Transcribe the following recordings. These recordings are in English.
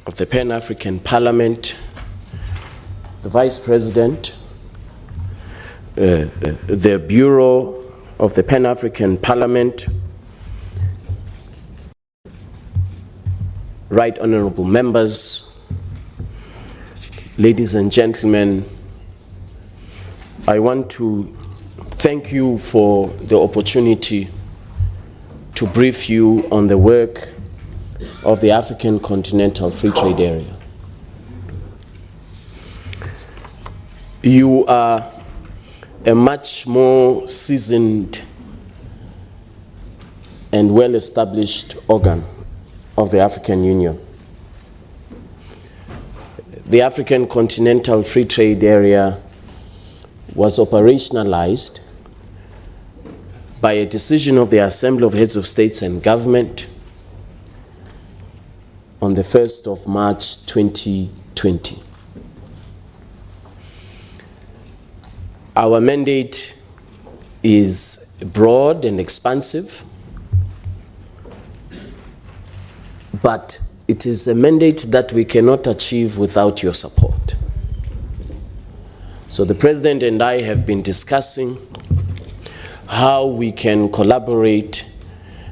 of the Pan-African Parliament, the Vice President, the Bureau of the Pan-African Parliament, Right Honorable Members, ladies and gentlemen, I want to thank you for the opportunity to brief you on the work of the African Continental Free Trade Area. You are a much more seasoned and well-established organ of the African Union. The African Continental Free Trade Area was operationalized by a decision of the Assembly of Heads of States and Government on the 1st of March 2020. Our mandate is broad and expansive, but it is a mandate that we cannot achieve without your support. So the President and I have been discussing how we can collaborate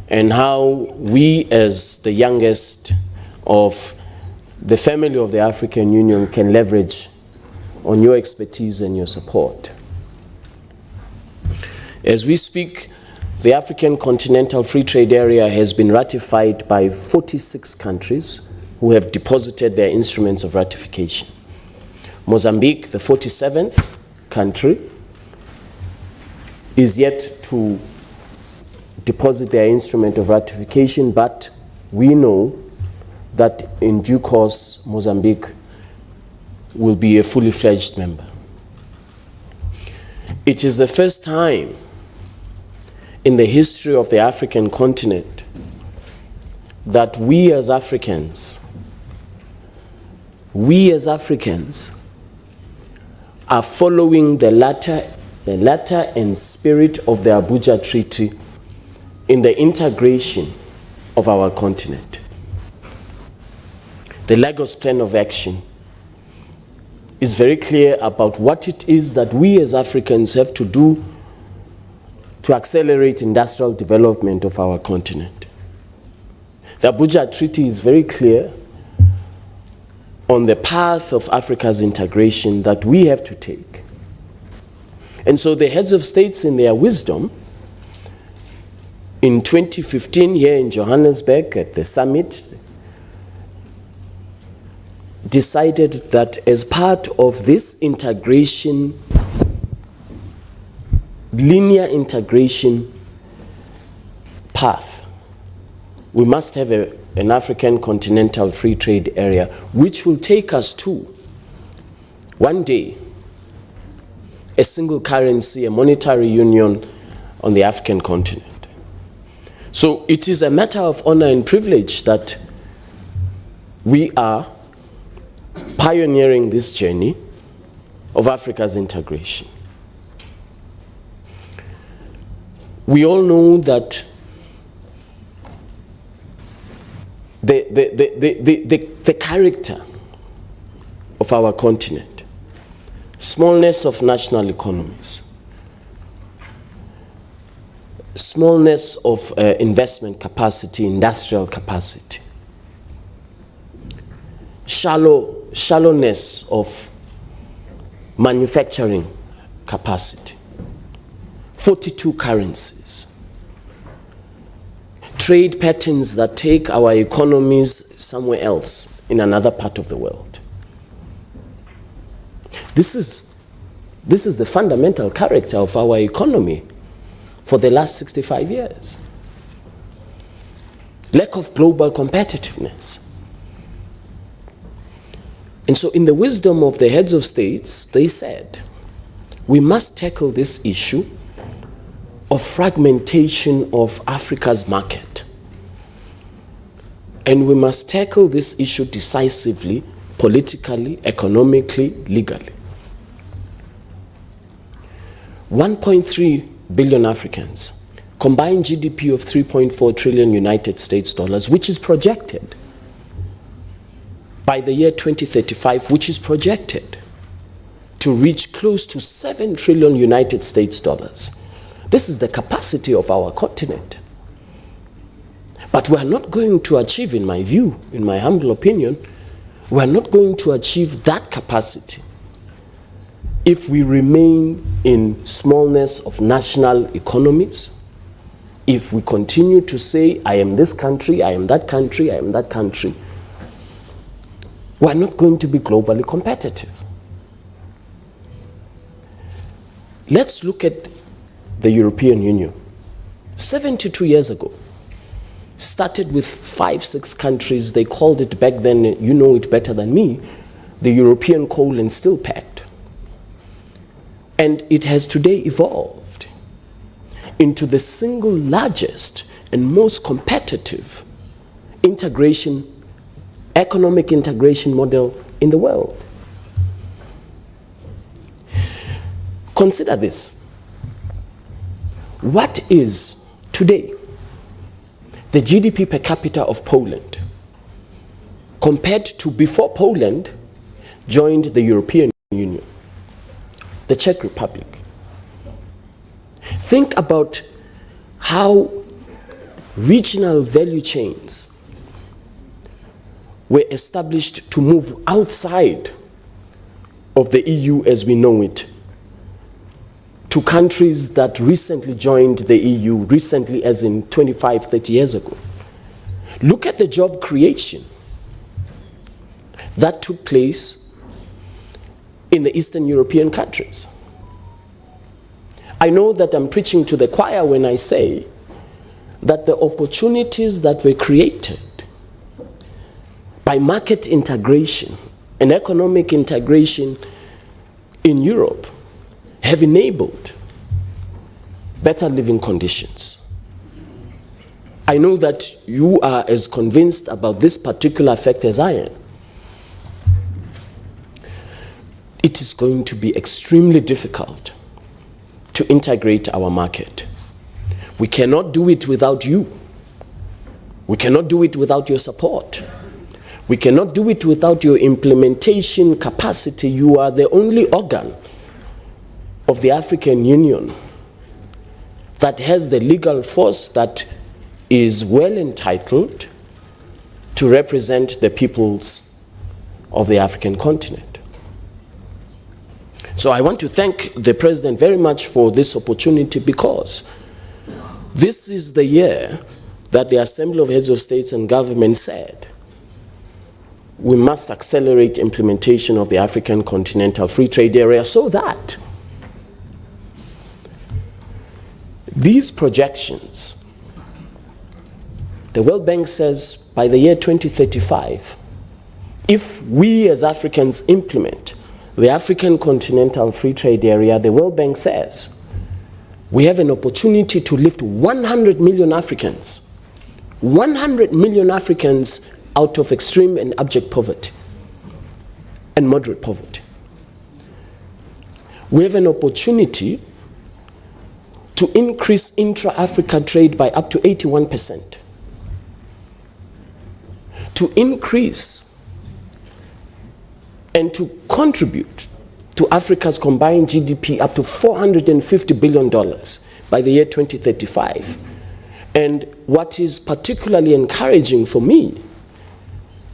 and how we, as the youngest of the family of the African Union, can leverage on your expertise and your support. As we speak, the African Continental Free Trade Area has been ratified by 46 countries who have deposited their instruments of ratification. Mozambique, the 47th country, is yet to deposit their instrument of ratification, but we know that in due course Mozambique will be a fully fledged member. It is the first time in the history of the African continent that we as Africans are following the letter and spirit of the Abuja Treaty in the integration of our continent. The Lagos Plan of Action is very clear about what it is that we as Africans have to do to accelerate industrial development of our continent. The Abuja Treaty is very clear on the path of Africa's integration that we have to take. And so the heads of states, in their wisdom, in 2015 here in Johannesburg at the summit, decided that as part of this integration, linear integration path, we must have an African Continental Free Trade Area, which will take us to, one day, a single currency, a monetary union on the African continent. So it is a matter of honor and privilege that we are pioneering this journey of Africa's integration. We all know that the character of our continent, smallness of national economies, smallness of investment capacity, industrial capacity, shallowness of manufacturing capacity, 42 currencies, trade patterns that take our economies somewhere else in another part of the world. This is the fundamental character of our economy for the last 65 years. Lack of global competitiveness. And so in the wisdom of the heads of states, they said, we must tackle this issue of fragmentation of Africa's market. And we must tackle this issue decisively, politically, economically, legally. 1.3 billion Africans, combined GDP of 3.4 trillion United States dollars, which is projected by the year 2035, which is projected to reach close to 7 trillion United States dollars. This is the capacity of our continent. But we are not going to achieve, in my view, in my humble opinion, we are not going to achieve that capacity if we remain in smallness of national economies, if we continue to say, I am this country, I am that country, I am that country. We are not going to be globally competitive. Let's look at the European Union. 72 years ago, started with 5-6 countries. They called it back then, you know it better than me, the European Coal and Steel Pact. And it has today evolved into the single largest and most competitive economic integration model in the world. Consider this. What is today the GDP per capita of Poland compared to before Poland joined the European Union? The Czech Republic. Think about how regional value chains were established to move outside of the EU as we know it, to countries that recently joined the EU, recently as in 25, 30 years ago. Look at the job creation that took place in the Eastern European countries. I know that I'm preaching to the choir when I say that the opportunities that were created by market integration and economic integration in Europe have enabled better living conditions. I know that you are as convinced about this particular fact as I am. It is going to be extremely difficult to integrate our market. We cannot do it without you. We cannot do it without your support. We cannot do it without your implementation capacity. You are the only organ of the African Union that has the legal force that is well entitled to represent the peoples of the African continent. So I want to thank the President very much for this opportunity, because this is the year that the Assembly of Heads of States and Government said we must accelerate implementation of the African Continental Free Trade Area so that these projections, the World Bank says by the year 2035, if we as Africans implement the African Continental Free Trade Area, the World Bank says we have an opportunity to lift 100 million Africans, 100 million Africans out of extreme and abject poverty and moderate poverty. We have an opportunity to increase intra-Africa trade by up to 81%, to increase and to contribute to Africa's combined GDP up to $450 billion by the year 2035. And what is particularly encouraging for me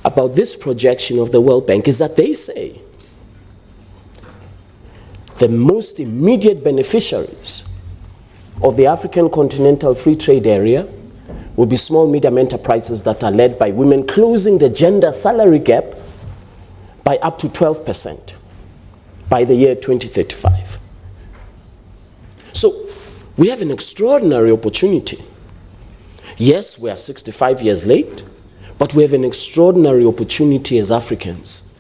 about this projection of the World Bank is that they say the most immediate beneficiaries of the African Continental Free Trade Area will be small, medium enterprises that are led by women, closing the gender salary gap by up to 12% by the year 2035. So we have an extraordinary opportunity. Yes, we are 65 years late, but we have an extraordinary opportunity as Africans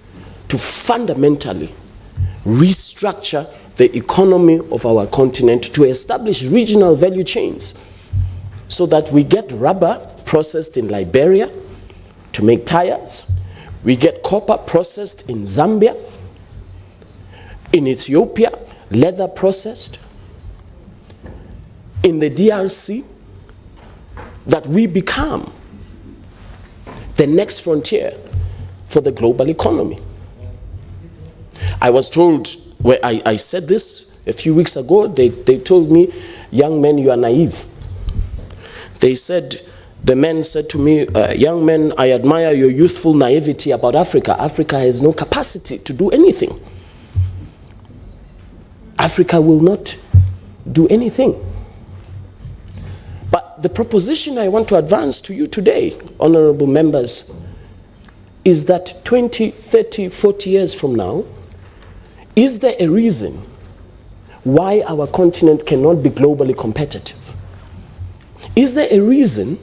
to fundamentally restructure the economy of our continent, to establish regional value chains so that we get rubber processed in Liberia to make tires, we get copper processed in Zambia, in Ethiopia, leather processed, in the DRC, that we become the next frontier for the global economy. I was told, where I said this a few weeks ago, they told me, young men, you are naive. They said, the men said to me, young men, I admire your youthful naivety about Africa. Africa has no capacity to do anything. Africa will not do anything. But the proposition I want to advance to you today, honorable members, is that 20, 30, 40 years from now, is there a reason why our continent cannot be globally competitive? Is there a reason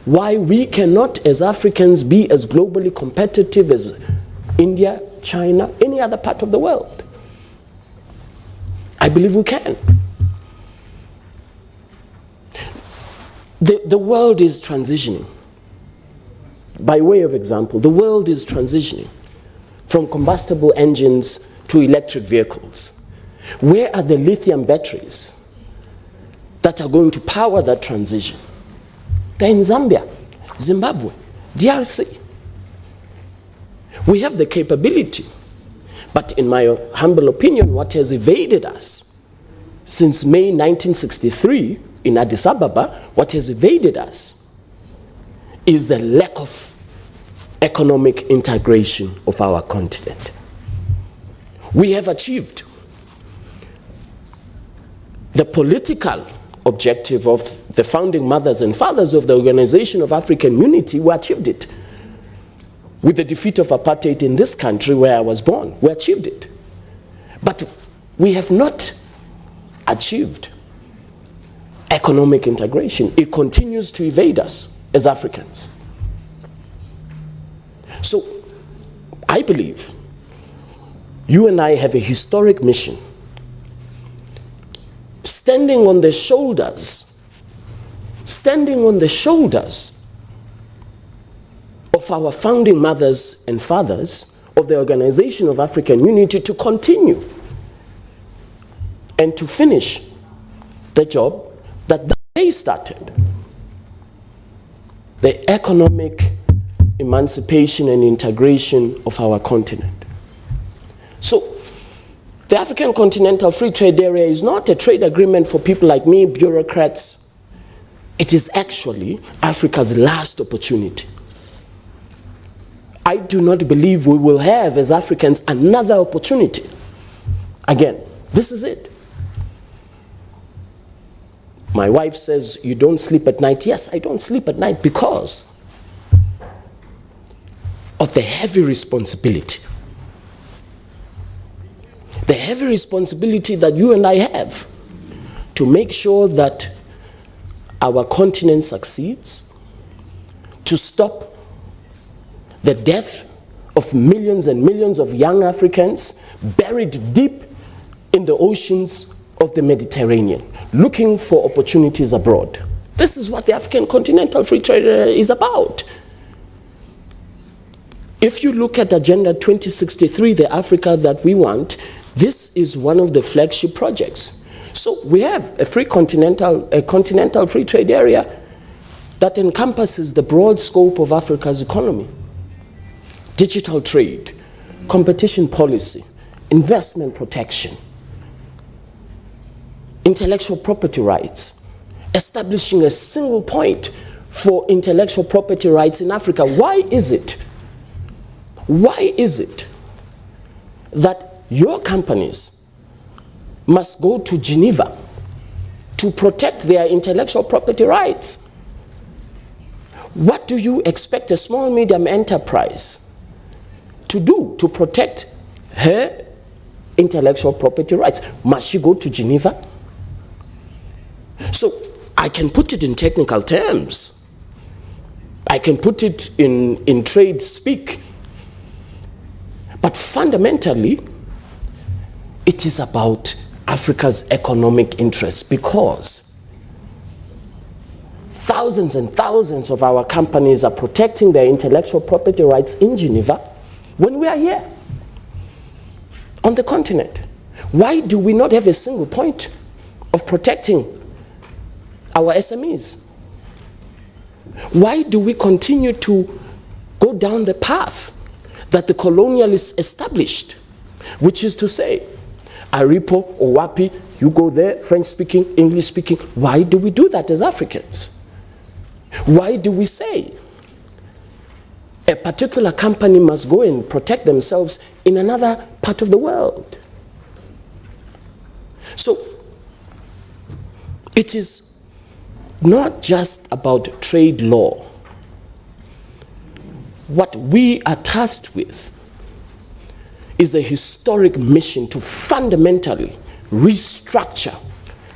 why we cannot, as Africans, be as globally competitive as India, China, any other part of the world? I believe we can. The world is transitioning. By way of example, the world is transitioning from combustible engines to electric vehicles. Where are the lithium batteries that are going to power that transition? They're in Zambia, Zimbabwe, DRC. We have the capability, but in my humble opinion, what has evaded us since May 1963 in Addis Ababa, what has evaded us is the lack of economic integration of our continent. We have achieved the political objective of the founding mothers and fathers of the Organization of African Unity. We achieved it. With the defeat of apartheid in this country where I was born, we achieved it. But we have not achieved economic integration. It continues to evade us as Africans. So I believe you and I have a historic mission, standing on the shoulders of our founding mothers and fathers of the Organization of African Unity, to continue and to finish the job that they started. The economic emancipation and integration of our continent. So, the African Continental Free Trade Area is not a trade agreement for people like me, bureaucrats. It is actually Africa's last opportunity. I do not believe we will have, as Africans, another opportunity. Again, this is it. My wife says, you don't sleep at night. Yes, I don't sleep at night because of the heavy responsibility. The heavy responsibility that you and I have to make sure that our continent succeeds, to stop the death of millions and millions of young Africans buried deep in the oceans of the Mediterranean, looking for opportunities abroad. This is what the African Continental Free Trade Area is about. If you look at Agenda 2063, the Africa that we want, this is one of the flagship projects. So we have a continental free trade area that encompasses the broad scope of Africa's economy. Digital trade, competition policy, investment protection, intellectual property rights, establishing a single point for intellectual property rights in Africa. Why is it that your companies must go to Geneva to protect their intellectual property rights? What do you expect a small medium enterprise to do to protect her intellectual property rights? Must she go to Geneva? So I can put it in technical terms. I can put it in trade speak. But fundamentally, it is about Africa's economic interests, because thousands and thousands of our companies are protecting their intellectual property rights in Geneva when we are here on the continent. Why do we not have a single point of protecting our SMEs? Why do we continue to go down the path that the colonialists established, which is to say, Aripo or Wapi, you go there, French-speaking, English-speaking. Why do we do that as Africans? Why do we say a particular company must go and protect themselves in another part of the world? So, it is not just about trade law. What we are tasked with is a historic mission to fundamentally restructure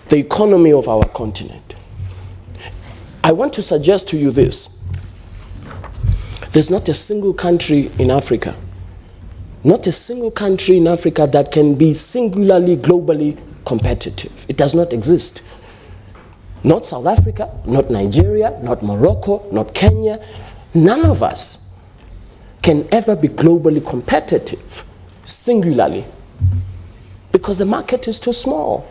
the economy of our continent. I want to suggest to you this. There's not a single country in Africa, not a single country in Africa that can be singularly globally competitive. It does not exist. Not South Africa, not Nigeria, not Morocco, not Kenya. None of us can ever be globally competitive singularly because the market is too small.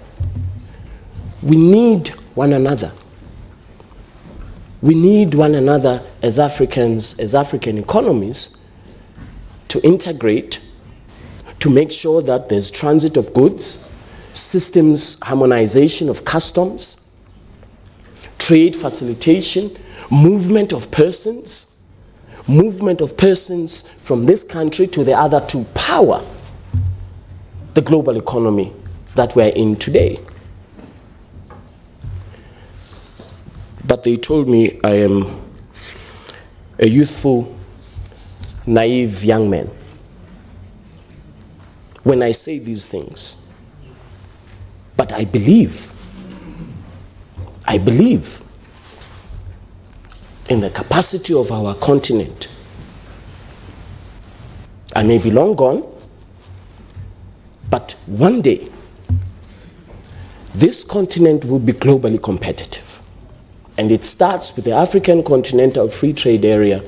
We need one another. We need one another as Africans, as African economies, to integrate, to make sure that there's transit of goods, systems harmonization of customs, trade facilitation, movement of persons from this country to the other to power the global economy that we're in today. But they told me I am a youthful, naive young man when I say these things. But I believe in the capacity of our continent. I may be long gone, but one day, this continent will be globally competitive. And it starts with the African Continental Free Trade Area,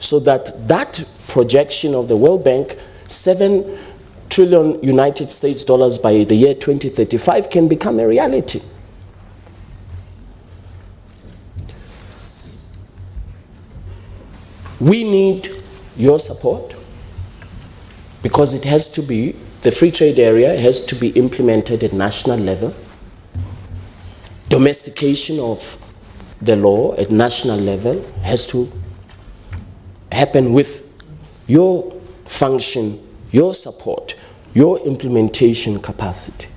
so that projection of the World Bank, 7 trillion United States dollars by the year 2035 can become a reality. We need your support because it has to be, the free trade area has to be implemented at national level. Domestication of the law at national level has to happen with your function, your support, your implementation capacity.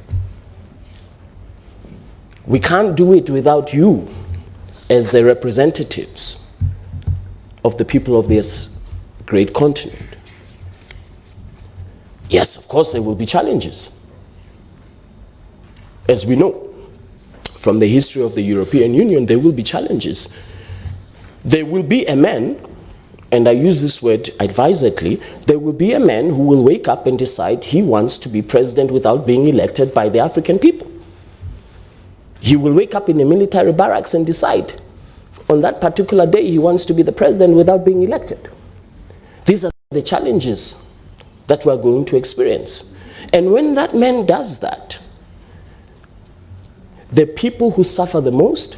We can't do it without you as the representatives of the people of this great continent. Yes, of course, there will be challenges. As we know from the history of the European Union, there will be challenges. There will be a man, and I use this word advisedly, there will be a man who will wake up and decide he wants to be president without being elected by the African people. He will wake up in a military barracks and decide on that particular day he wants to be the president without being elected. These are the challenges that we're going to experience. And when that man does that, the people who suffer the most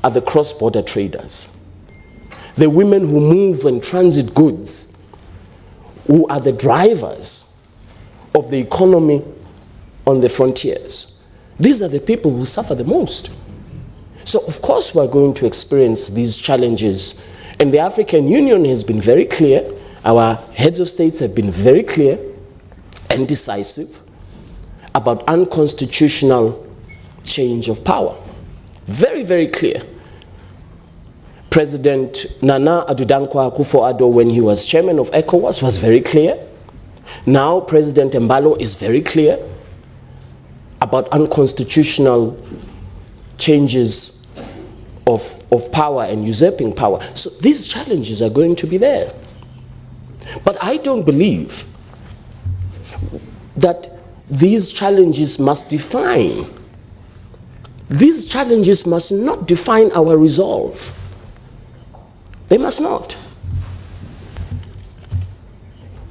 are the cross-border traders. The women who move and transit goods, who are the drivers of the economy on the frontiers. These are the people who suffer the most. So of course we're going to experience these challenges. And the African Union has been very clear, our heads of states have been very clear and decisive about unconstitutional change of power. Very, very clear. President Nana Addo Dankwa Akufo-Addo, when he was chairman of ECOWAS, was very clear. Now President Mbalo is very clear about unconstitutional changes of power and usurping power. So these challenges are going to be there. But I don't believe that these challenges must define. These challenges must not define our resolve. They must not.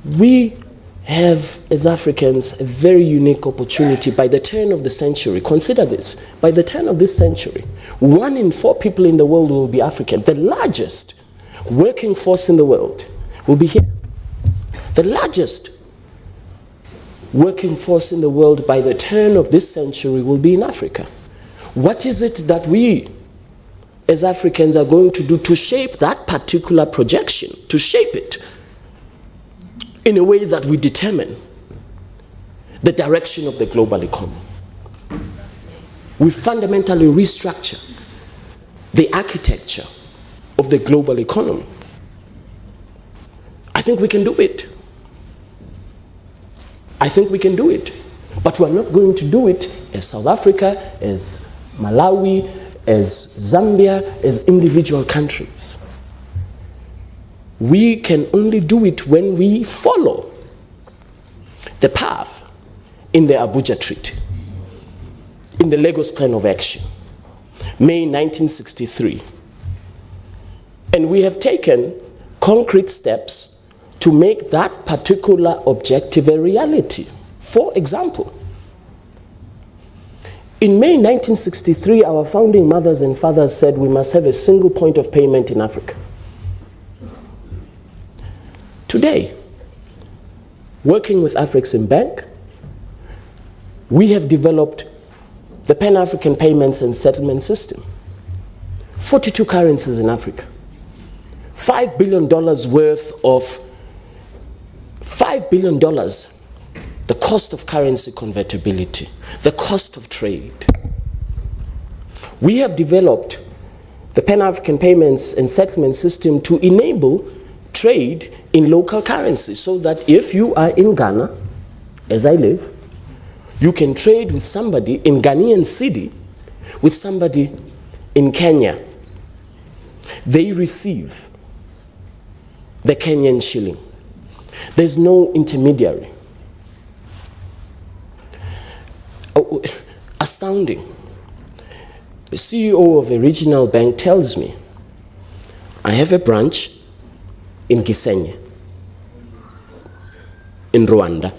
We have, as Africans, a very unique opportunity by the turn of the century. Consider this. By the turn of this century, 1 in 4 people in the world will be African. The largest working force in the world will be here. The largest working force in the world by the turn of this century will be in Africa. What is it that we as Africans are going to do to shape that particular projection, to shape it in a way that we determine the direction of the global economy? We fundamentally restructure the architecture of the global economy. I think we can do it. I think we can do it. But we're not going to do it as South Africa, as Malawi, as Zambia, as individual countries. We can only do it when we follow the path in the Abuja Treaty, in the Lagos Plan of Action, May 1963. And we have taken concrete steps to make that particular objective a reality. For example, in May 1963, our founding mothers and fathers said we must have a single point of payment in Africa. Today, working with Afrexim Bank, we have developed the Pan-African Payments and Settlement System. 42 currencies in Africa. $5 billion worth of $5 billion, the cost of currency convertibility, the cost of trade. We have developed the Pan-African Payments and Settlement System to enable trade in local currency, so that if you are in Ghana, as I live, you can trade with somebody in Ghanaian cedi, with somebody in Kenya. They receive the Kenyan shilling. There's no intermediary. Oh, astounding. The CEO of a regional bank tells me, I have a branch in Gisenyi, in Rwanda.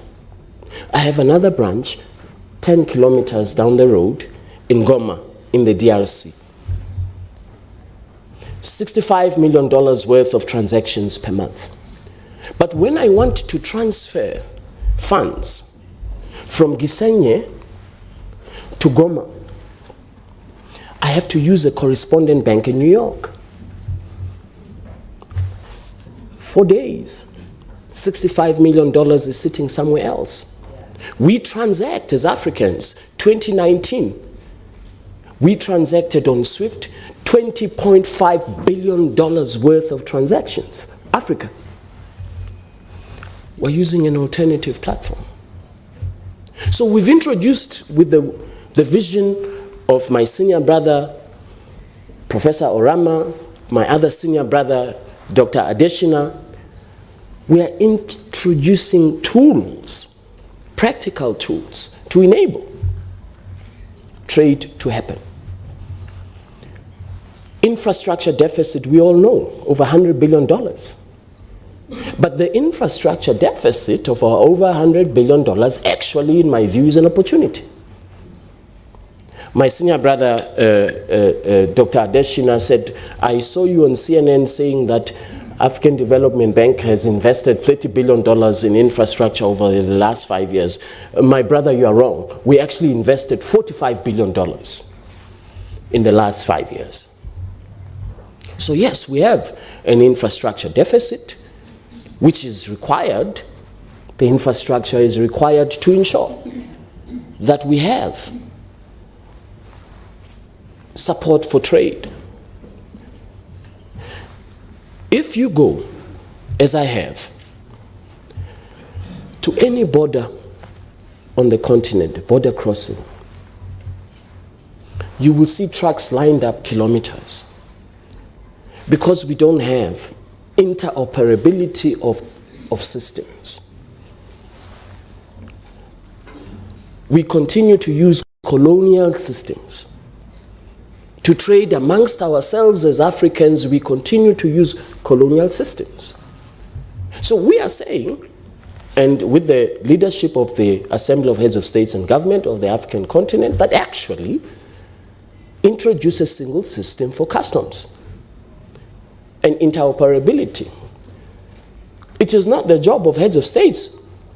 I have another branch 10 kilometers down the road in Goma, in the DRC. $65 million worth of transactions per month. But when I want to transfer funds from Gisenyi to Goma, I have to use a correspondent bank in New York. 4 days, $65 million is sitting somewhere else. We transact as Africans. 2019, we transacted on SWIFT $20.5 billion worth of transactions. Africa. We're using an alternative platform. So we've introduced, with the vision of my senior brother, Professor Orama, my other senior brother, Dr. Adeshina, we are introducing tools, practical tools, to enable trade to happen. Infrastructure deficit, we all know, over $100 billion. But the infrastructure deficit of our over $100 billion actually, in my view, is an opportunity. My senior brother, Dr. Adeshina, said, I saw you on CNN saying that African Development Bank has invested $30 billion in infrastructure over the last 5 years. My brother, you are wrong. We actually invested $45 billion in the last 5 years. So yes, we have an infrastructure deficit, which is required. The infrastructure is required to ensure that we have support for trade. If you go, as I have, to any border on the continent, border crossing, you will see trucks lined up kilometers, because we don't have interoperability of systems. We continue to use colonial systems. To trade amongst ourselves as Africans, we continue to use colonial systems. So we are saying, and with the leadership of the Assembly of Heads of States and Government of the African continent, that actually introduce a single system for customs and interoperability. It is not the job of heads of states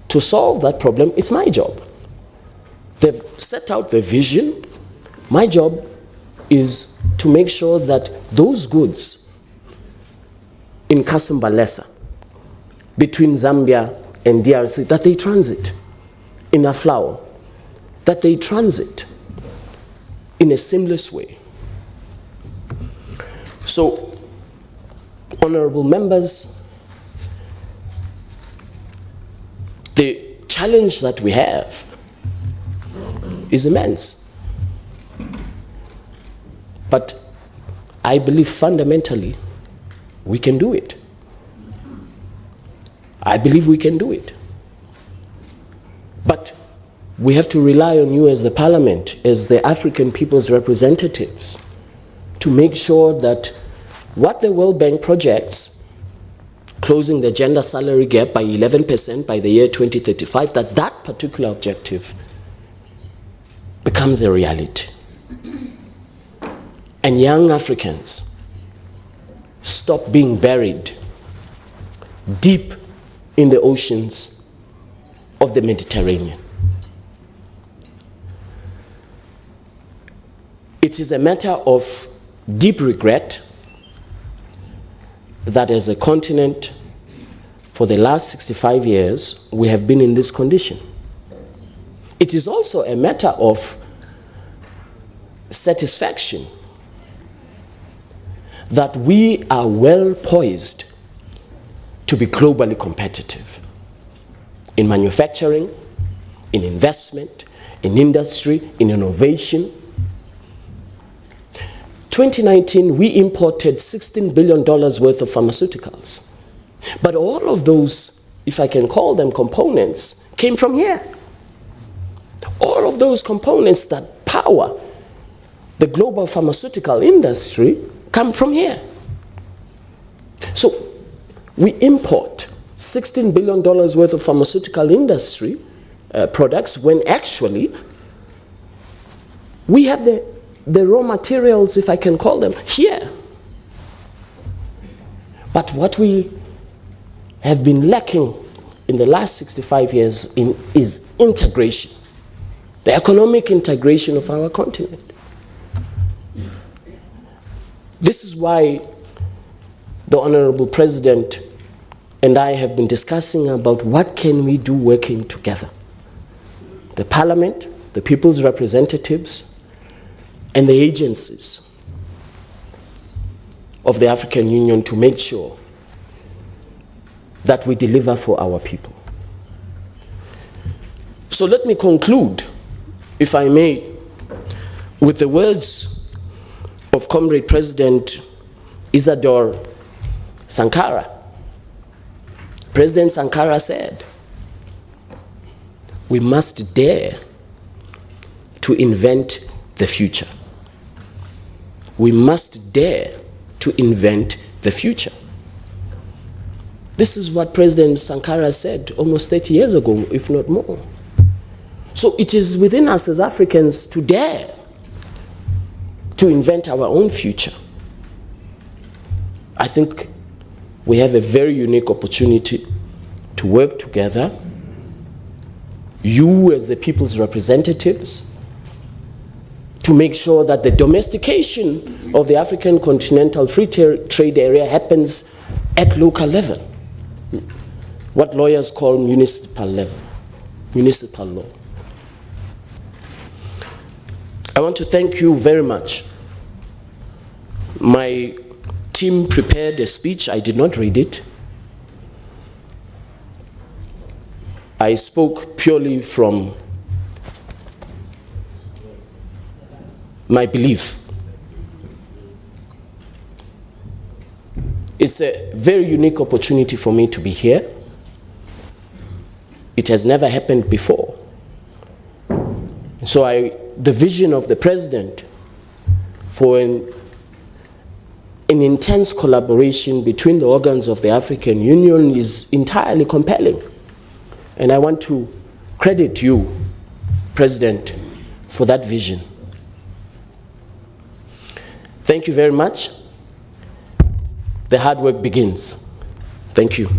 to solve that problem. It's my job. They've set out the vision. My job is to make sure that those goods in Kasumbalesa, between Zambia and DRC, that they transit in a flower, that they transit in a seamless way. So, honorable members, the challenge that we have is immense. But I believe fundamentally we can do it. I believe we can do it. But we have to rely on you as the Parliament, as the African people's representatives, to make sure that what the World Bank projects, closing the gender salary gap by 11% by the year 2035, that particular objective becomes a reality. And young Africans stop being buried deep in the oceans of the Mediterranean. It is a matter of deep regret that as a continent, for the last 65 years, we have been in this condition. It is also a matter of satisfaction that we are well poised to be globally competitive in manufacturing, in investment, in industry, in innovation. 2019, we imported $16 billion worth of pharmaceuticals. But all of those, if I can call them components, came from here. All of those components that power the global pharmaceutical industry come from here. So we import $16 billion worth of pharmaceutical industry products when actually we have the raw materials, if I can call them, here. But what we have been lacking in the last 65 years is integration, the economic integration of our continent. This is why the Honorable President and I have been discussing about what can we do working together. The Parliament, the people's representatives, and the agencies of the African Union to make sure that we deliver for our people. So let me conclude, if I may, with the words of Comrade President Isidore Sankara. President Sankara said, we must dare to invent the future. We must dare to invent the future. This is what President Sankara said almost 30 years ago, if not more. So it is within us as Africans to dare to invent our own future. I think we have a very unique opportunity to work together, you as the people's representatives, to make sure that the domestication of the African continental free trade area happens at local level, what lawyers call municipal level, municipal law. I want to thank you very much. My team prepared a speech. I did not read it. I spoke purely from my belief. It's a very unique opportunity for me to be here. It has never happened before. So the vision of the president for an intense collaboration between the organs of the African Union is entirely compelling. And I want to credit you, President, for that vision. Thank you very much. The hard work begins. Thank you.